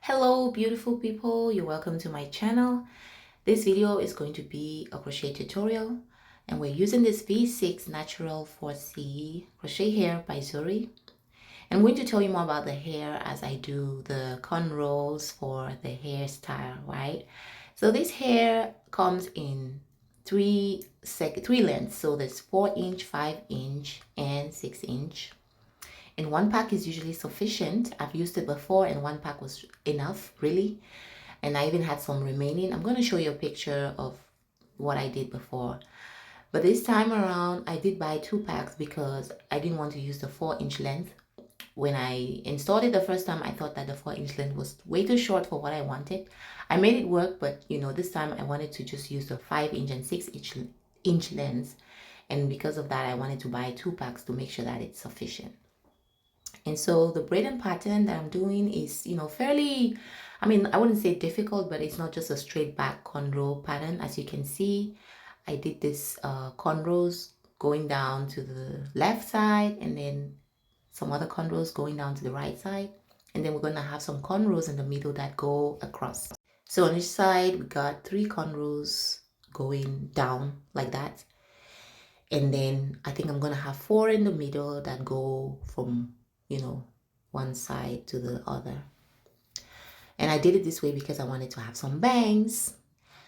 Hello beautiful people, you're welcome to my channel. This video is going to be a crochet tutorial and we're using this V6 Natural 4C crochet hair by Zury. I'm going to tell you more about the hair as I do the cornrows for the hairstyle, right? So this hair comes in three lengths. So there's 4-inch, 5-inch, and 6-inch. And one pack is usually sufficient. I've used it before and one pack was enough, really. And I even had some remaining. I'm going to show you a picture of what I did before. But this time around, I did buy 2 packs because I didn't want to use the 4-inch length. When I installed it the first time, I thought that the 4-inch length was way too short for what I wanted. I made it work, but this time I wanted to just use the 5-inch and 6-inch lengths. And because of that, I wanted to buy 2 packs to make sure that it's sufficient. And so the braiding pattern that I'm doing is, fairly, I wouldn't say difficult, but it's not just a straight back cornrow pattern. As you can see, I did this cornrows going down to the left side and then some other cornrows going down to the right side. And then we're going to have some cornrows in the middle that go across. So on each side, we got 3 cornrows going down like that. And then I think I'm going to have 4 in the middle that go from one side to the other. And I did it this way because I wanted to have some bangs.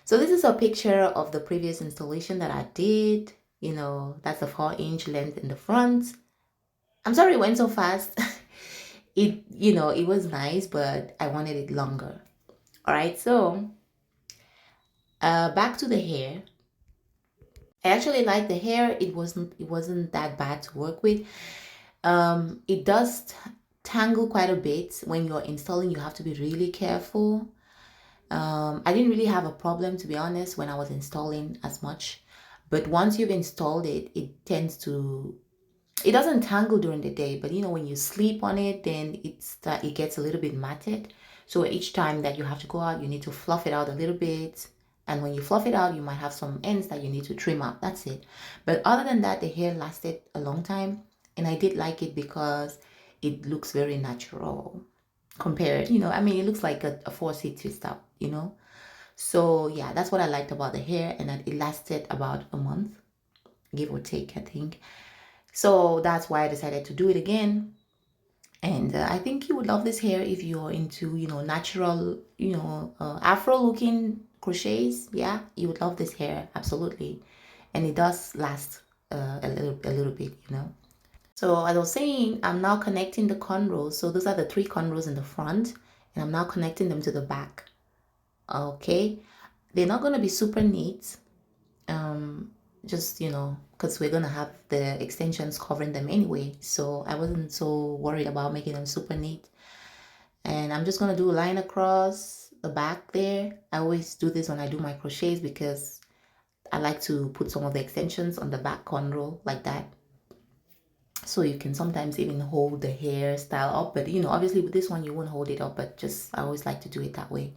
So this is a picture of the previous installation that I did. That's a 4-inch length in the front. I'm sorry it went so fast. It was nice, but I wanted it longer. All right, so back to the hair. I actually like the hair. It wasn't that bad to work with. It does tangle quite a bit. When you're installing, you have to be really careful. I didn't really have a problem, to be honest, when I was installing as much. But once you've installed it, it doesn't tangle during the day. But when you sleep on it, then it gets a little bit matted. So each time that you have to go out, you need to fluff it out a little bit. And when you fluff it out, you might have some ends that you need to trim out. That's it. But other than that, the hair lasted a long time. And I did like it because it looks very natural compared, it looks like a 4C twist up, So yeah, that's what I liked about the hair. And it lasted about a month, give or take, I think. So that's why I decided to do it again. And I think you would love this hair if you're into, natural, afro looking crochets. Yeah, you would love this hair, absolutely. And it does last a little bit, So as I was saying, I'm now connecting the cornrows. So those are the 3 cornrows in the front, and I'm now connecting them to the back. Okay, they're not going to be super neat, just because we're going to have the extensions covering them anyway. So I wasn't so worried about making them super neat. And I'm just going to do a line across the back there. I always do this when I do my crochets because I like to put some of the extensions on the back cornrow like that. So you can sometimes even hold the hairstyle up, but obviously with this one you won't hold it up, but I always like to do it that way.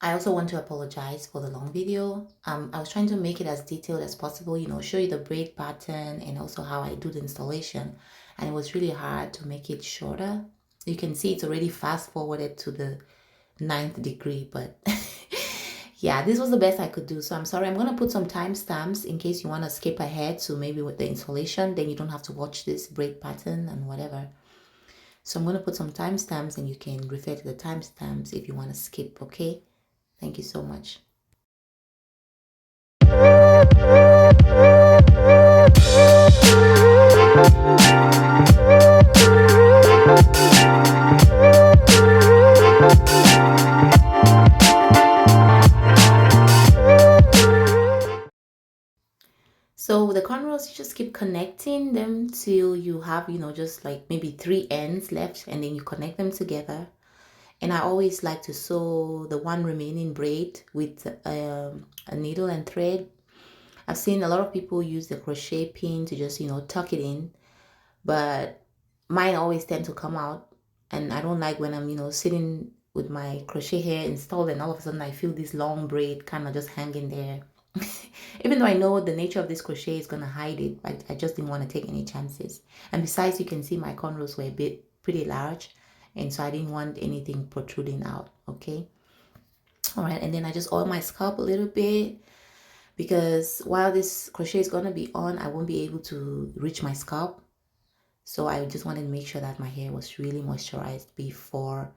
I also want to apologize for the long video. I was trying to make it as detailed as possible, show you the braid pattern and also how I do the installation. And it was really hard to make it shorter. You can see it's already fast forwarded to the 9th degree, but yeah, this was the best I could do. So I'm sorry. I'm going to put some timestamps in case you want to skip ahead. So maybe with the installation, then you don't have to watch this braid pattern and whatever. So I'm going to put some timestamps and you can refer to the timestamps if you want to skip, okay? Thank you so much. So the cornrows, you just just keep connecting them till you have, just like maybe 3 ends left, and then you connect them together. And I always like to sew the one remaining braid with a needle and thread. I've seen a lot of people use the crochet pin to just, tuck it in, but mine always tend to come out. And I don't like when I'm, sitting with my crochet hair installed and all of a sudden I feel this long braid kind of just hanging there. Even though I know the nature of this crochet is going to hide it, I just didn't want to take any chances. And besides, you can see my cornrows were a bit pretty large, and so I didn't want anything protruding out. Okay. All right. And then I just oil my scalp a little bit, because while this crochet is going to be on, I won't be able to reach my scalp. So I just wanted to make sure that my hair was really moisturized before,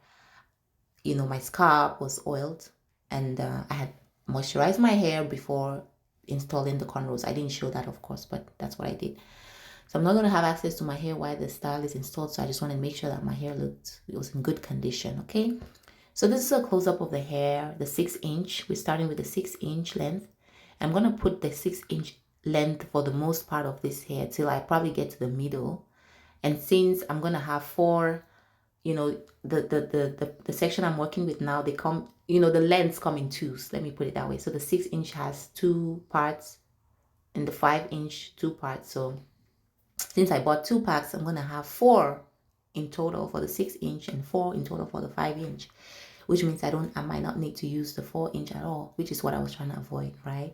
my scalp was oiled. And I had moisturized my hair before installing the cornrows. I didn't show that, of course, but that's what I did. So I'm not going to have access to my hair while the style is installed. So I just want to make sure that my hair was in good condition. Okay. So this is a close-up of the hair, the 6-inch. We're starting with the 6-inch length. I'm going to put the 6-inch length for the most part of this hair till I probably get to the middle. And since I'm going to have 4, the section I'm working with now, they come, the lengths come in 2s. Let me put it that way. So the 6-inch has 2 parts and the 5-inch 2 parts. So since I bought 2 packs, I'm going to have 4 in total for the 6-inch and 4 in total for the 5-inch, which means I might not need to use the 4-inch at all, which is what I was trying to avoid, right?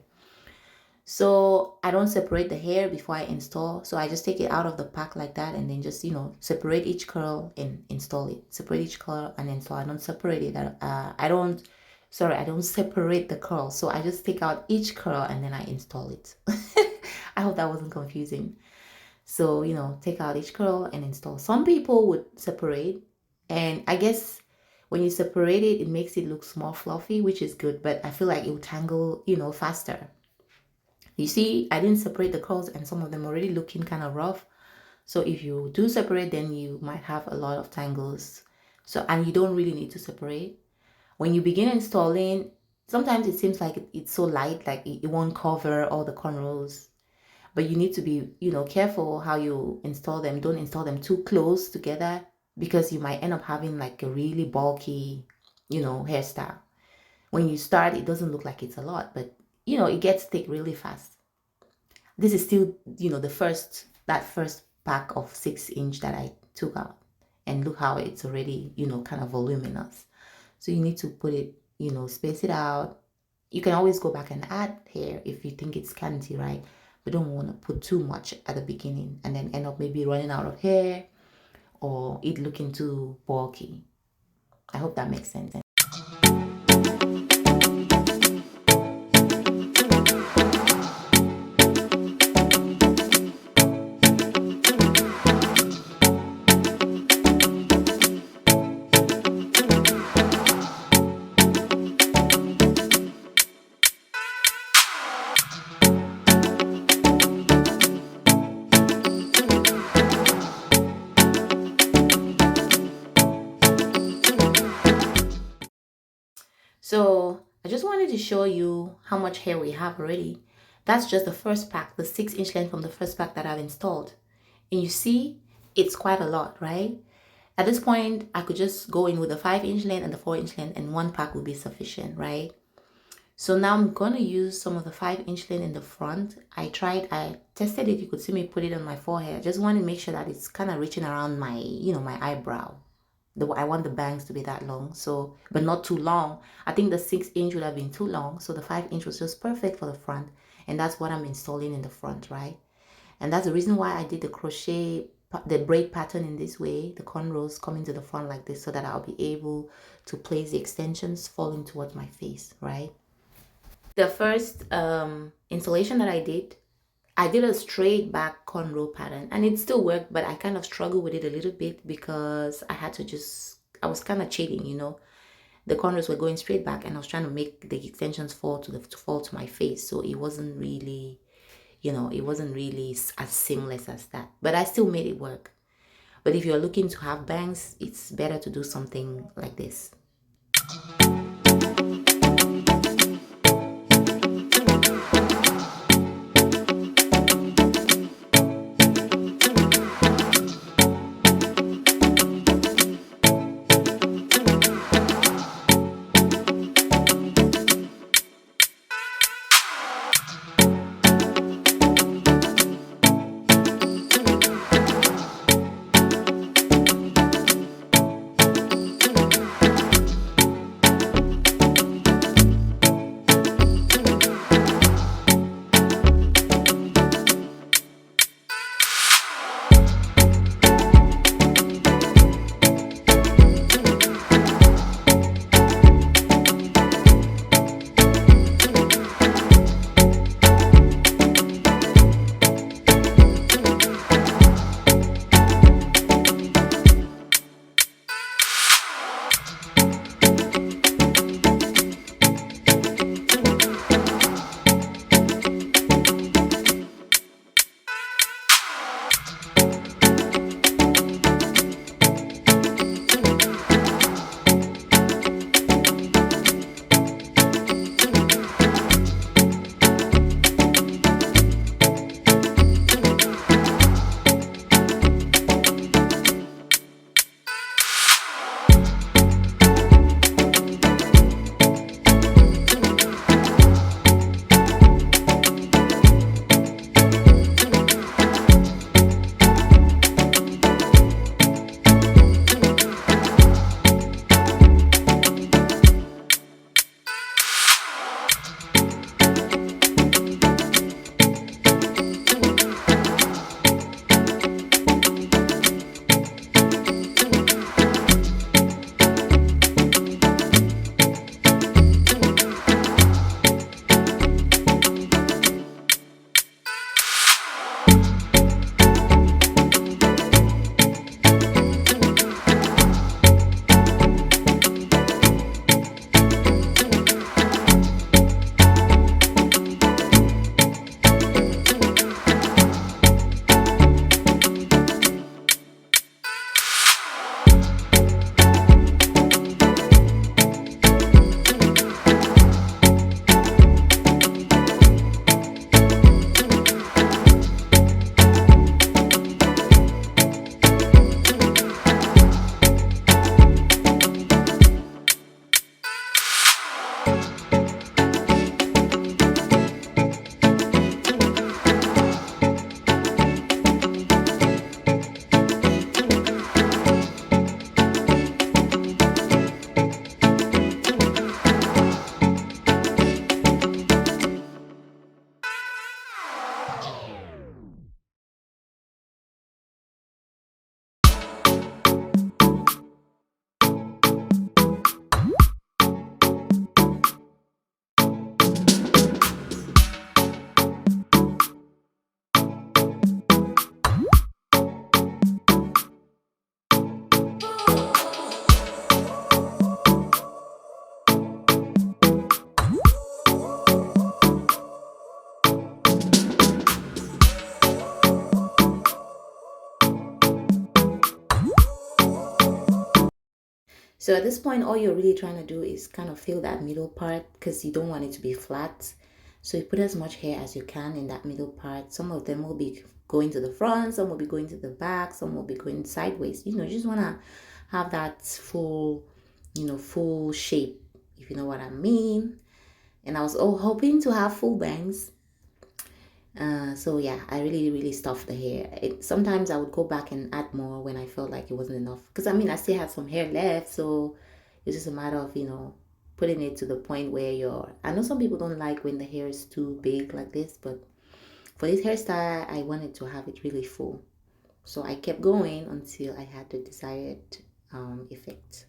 So I don't separate the hair before I install. So I just take it out of the pack like that, and then just, separate each curl and install it. Separate each curl and install. I don't separate it. I don't separate the curl. So I just take out each curl and then I install it. I hope that wasn't confusing. So, take out each curl and install. Some people would separate, and I guess when you separate it, it makes it look more fluffy, which is good, but I feel like it will tangle, faster. You see, I didn't separate the curls, and some of them already looking kind of rough. So if you do separate, then you might have a lot of tangles. So, and you don't really need to separate. When you begin installing, sometimes it seems like it's so light, like it won't cover all the cornrows. But you need to be, careful how you install them. Don't install them too close together, because you might end up having like a really bulky, hairstyle. When you start, it doesn't look like it's a lot, but it gets thick really fast. This is still, that first pack of 6-inch that I took out, and look how it's already, kind of voluminous. So you need to put it, space it out. You can always go back and add hair if you think it's scanty, right? But don't want to put too much at the beginning and then end up maybe running out of hair or it looking too bulky. I hope that makes sense. So I just wanted to show you how much hair we have already. That's just the first pack, the 6-inch length from the first pack that I've installed. And you see, it's quite a lot, right? At this point, I could just go in with the 5-inch length and the 4-inch length, and one pack would be sufficient, right? So now I'm going to use some of the 5-inch length in the front. I tested it. You could see me put it on my forehead. I just want to make sure that it's kind of reaching around my, my eyebrow. I want the bangs to be that long, so, but not too long. I think the 6-inch would have been too long, so the 5-inch was just perfect for the front, and that's what I'm installing in the front, right? And that's the reason why I did the crochet, the braid pattern in this way, the cornrows coming to the front like this, so that I'll be able to place the extensions falling towards my face, right? The first installation that I did a straight back cornrow pattern, and it still worked, but I kind of struggled with it a little bit because I was kind of cheating, The cornrows were going straight back, and I was trying to make the extensions fall to my face, so it wasn't really, as seamless as that. But I still made it work. But if you're looking to have bangs, it's better to do something like this. So at this point, all you're really trying to do is kind of fill that middle part because you don't want it to be flat. So you put as much hair as you can in that middle part. Some of them will be going to the front, some will be going to the back, some will be going sideways. You just want to have that full, full shape, if you know what I mean. And I was hoping to have full bangs. So yeah, I really stuffed the hair. Sometimes I would go back and add more when I felt like it wasn't enough. Because I mean, I still had some hair left, so it's just a matter of putting it to the point where I know some people don't like when the hair is too big like this, but for this hairstyle, I wanted to have it really full. So I kept going until I had the desired effect.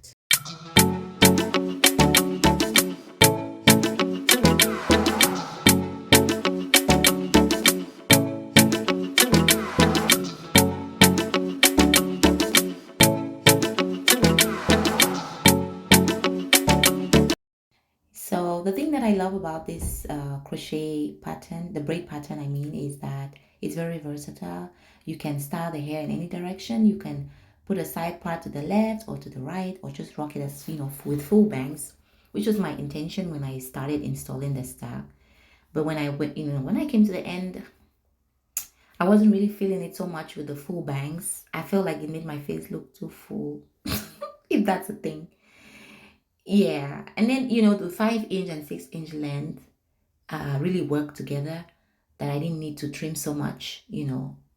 So the thing that I love about this crochet pattern, the braid pattern I mean, is that it's very versatile. You can style the hair in any direction. You can put a side part to the left or to the right, or just rock it as, with full bangs, which was my intention when I started installing the style. But when I came to the end, I wasn't really feeling it so much with the full bangs. I felt like it made my face look too full, if that's a thing. Yeah, and then the 5 inch and 6 inch length really work together, that I didn't need to trim so much.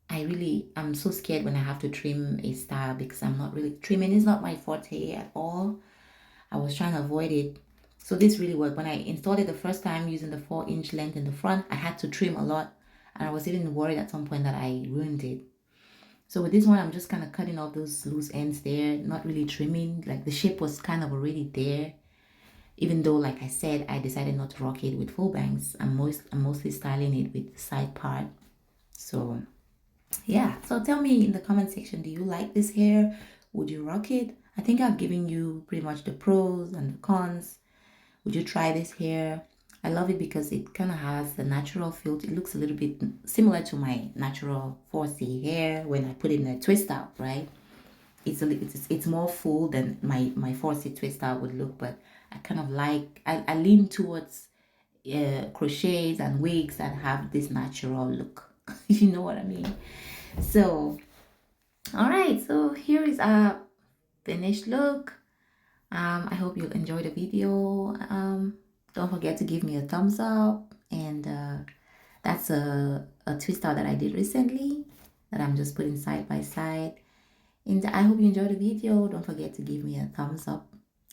I'm so scared when I have to trim a style because I'm not really trimming is not my forte at all. I was trying to avoid it. So this really worked. When I installed it the first time using the 4 inch length in the front, I had to trim a lot, and I was even worried at some point that I ruined it. So with this one, I'm just kind of cutting off those loose ends there, not really trimming. Like the shape was kind of already there. Even though, like I said, I decided not to rock it with full bangs. I'm mostly styling it with the side part. So yeah, so tell me in the comment section, do you like this hair? Would you rock it? I think I've given you pretty much the pros and the cons. Would you try this hair? I love it because it kind of has the natural feel. It looks a little bit similar to my natural 4C hair when I put it in a twist out, right? It's more full than my 4C twist out would look, but I kind of I lean towards crochets and wigs that have this natural look. You know what I mean? So all right, so here is a finished look. I hope you enjoyed the video. Don't forget to give me a thumbs up, and that's a twist out that I did recently that I'm just putting side by side. And I hope you enjoyed the video. Don't forget to give me a thumbs up,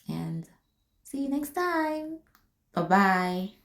and see you next time. Bye bye.